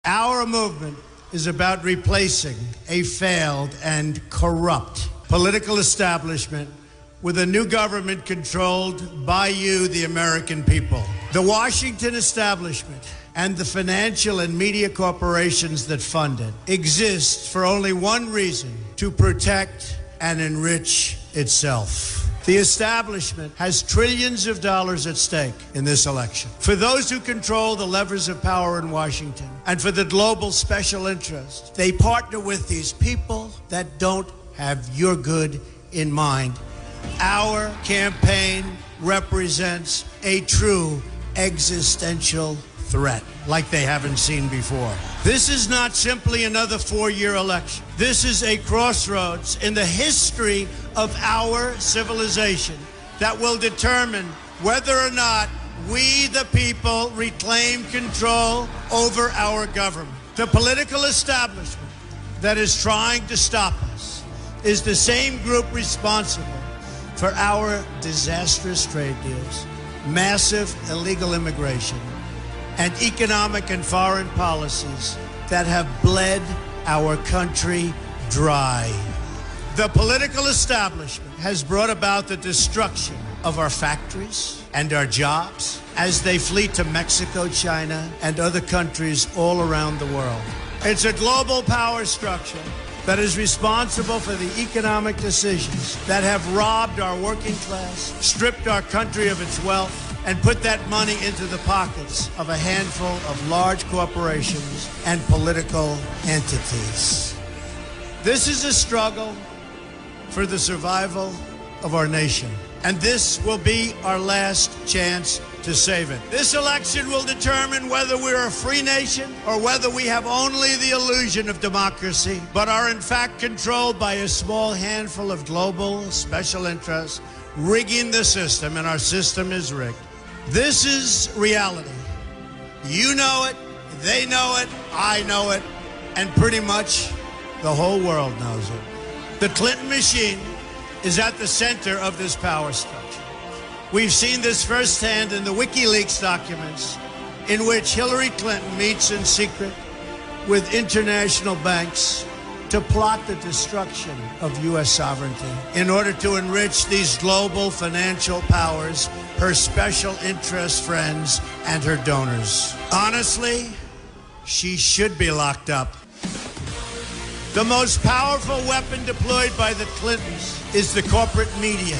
Our movement is about replacing a failed and corrupt political establishment with a new government controlled by you, the American people. The Washington establishment and the financial and media corporations that fund it exist for only one reason: to protect and enrich itself. The establishment has trillions of dollars at stake in this election. For those who control the levers of power in Washington and for the global special interests, they partner with these people that don't have your good in mind. Our campaign represents a true existential threat like they haven't seen before. This is not simply another four-year election. This is a crossroads in the history of our civilization that will determine whether or not we, the people, reclaim control over our government. The political establishment that is trying to stop us is the same group responsible for our disastrous trade deals, massive illegal immigration, and economic and foreign policies that have bled our country dry. The political establishment has brought about the destruction of our factories and our jobs as they flee to Mexico, China, and other countries all around the world. It's a global power structure that is responsible for the economic decisions that have robbed our working class, stripped our country of its wealth, and put that money into the pockets of a handful of large corporations and political entities. This is a struggle for the survival of our nation, and this will be our last chance to save it. This election will determine whether we're a free nation or whether we have only the illusion of democracy, but are in fact controlled by a small handful of global special interests rigging the system, and our system is rigged. This is reality. You know it, they know it, I know it, and pretty much the whole world knows it. The Clinton machine is at the center of this power structure. We've seen this firsthand in the WikiLeaks documents, in which Hillary Clinton meets in secret with international banks to plot the destruction of U.S. sovereignty in order to enrich these global financial powers, her special interest friends, and her donors. Honestly, she should be locked up. The most powerful weapon deployed by the Clintons is the corporate media,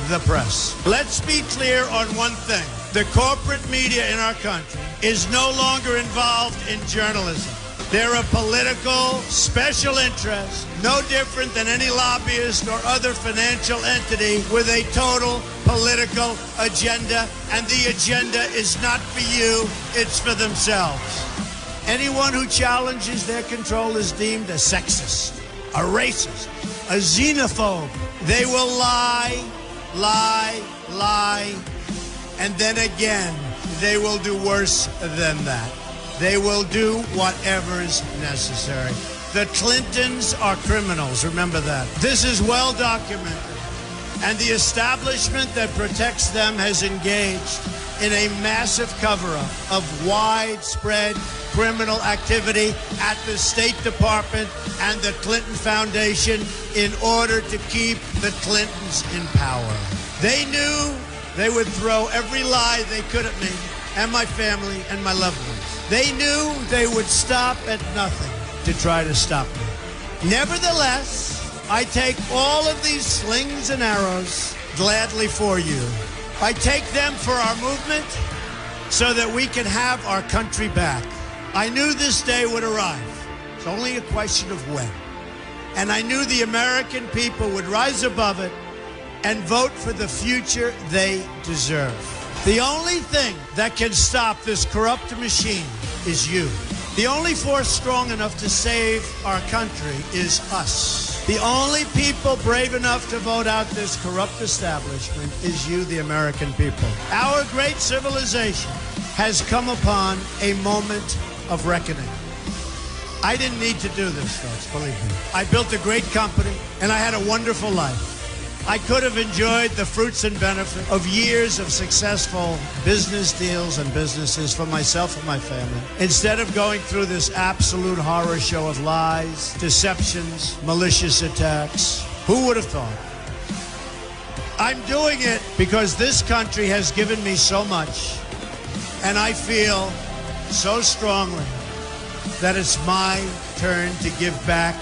the press. Let's be clear on one thing. The corporate media in our country is no longer involved in journalism. They're a political special interest, no different than any lobbyist or other financial entity with a total political agenda, and the agenda is not for you, it's for themselves. Anyone who challenges their control is deemed a sexist, a racist, a xenophobe. They will lie, and then again, they will do worse than that. They will do whatever is necessary. The Clintons are criminals, remember that. This is well documented, and the establishment that protects them has engaged in a massive cover-up of widespread criminal activity at the State Department and the Clinton Foundation in order to keep the Clintons in power. They knew they would throw every lie they could at me and my family and my loved ones. They knew they would stop at nothing to try to stop me. Nevertheless, I take all of these slings and arrows gladly for you. I take them for our movement so that we can have our country back. I knew this day would arrive. It's only a question of when. And I knew the American people would rise above it and vote for the future they deserve. The only thing that can stop this corrupt machine is you. The only force strong enough to save our country is us. The only people brave enough to vote out this corrupt establishment is you, the American people. Our great civilization has come upon a moment of reckoning. I didn't need to do this, folks, believe me. I built a great company, and I had a wonderful life. I could have enjoyed the fruits and benefits of years of successful business deals and businesses for myself and my family, instead of going through this absolute horror show of lies, deceptions, malicious attacks. Who would have thought? I'm doing it because this country has given me so much, and I feel so strongly that it's my turn to give back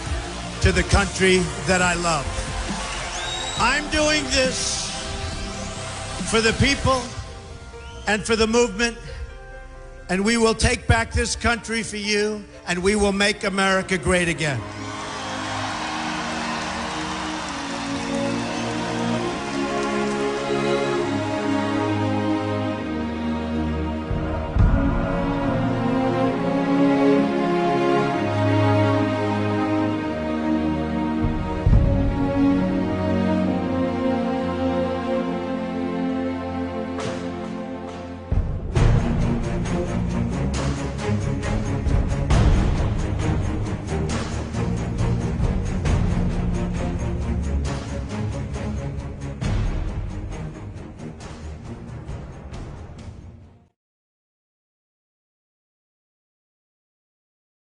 to the country that I love. I'm doing this for the people and for the movement, and we will take back this country for you, and we will make America great again.